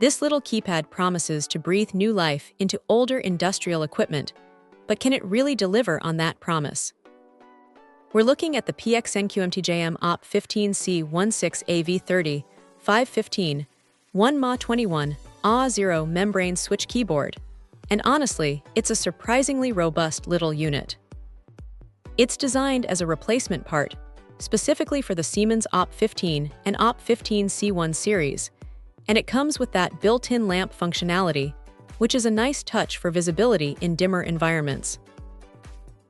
This little keypad promises to breathe new life into older industrial equipment, but can it really deliver on that promise? We're looking at the PXNQMTJM OP15-C1 6AV3515-1MA20-1AA0 membrane switch keyboard, and honestly, it's a surprisingly robust little unit. It's designed as a replacement part, specifically for the Siemens OP15 and OP15-C1 series, and it comes with that built-in lamp functionality, which is a nice touch for visibility in dimmer environments.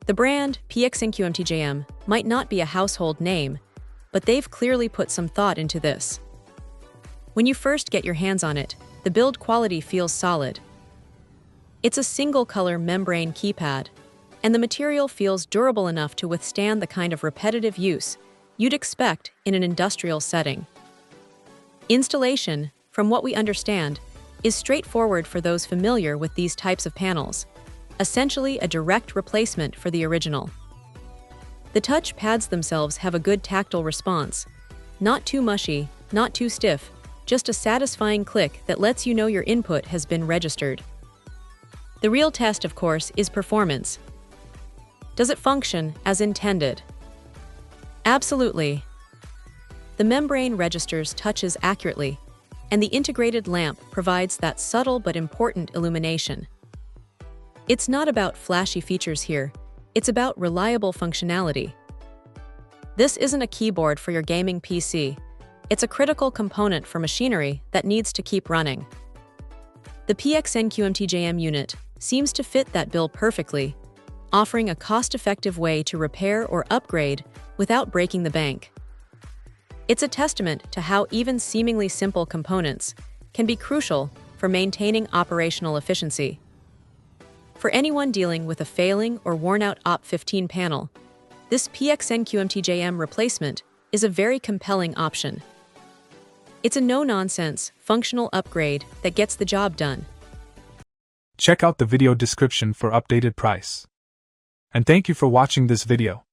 The brand, PXNQMTJM, might not be a household name, but they've clearly put some thought into this. When you first get your hands on it, the build quality feels solid. It's a single-color membrane keypad, and the material feels durable enough to withstand the kind of repetitive use you'd expect in an industrial setting. Installation, from what we understand, is straightforward for those familiar with these types of panels, essentially a direct replacement for the original. The touch pads themselves have a good tactile response, not too mushy, not too stiff, just a satisfying click that lets you know your input has been registered. The real test, of course, is performance. Does it function as intended? Absolutely. The membrane registers touches accurately, and the integrated lamp provides that subtle but important illumination. It's not about flashy features here, it's about reliable functionality. This isn't a keyboard for your gaming PC, it's a critical component for machinery that needs to keep running. The PXNQMTJM unit seems to fit that bill perfectly, offering a cost-effective way to repair or upgrade without breaking the bank. It's a testament to how even seemingly simple components can be crucial for maintaining operational efficiency. For anyone dealing with a failing or worn-out OP15 panel, this PXNQMTJM replacement is a very compelling option. It's a no-nonsense, functional upgrade that gets the job done. Check out the video description for updated price. And thank you for watching this video.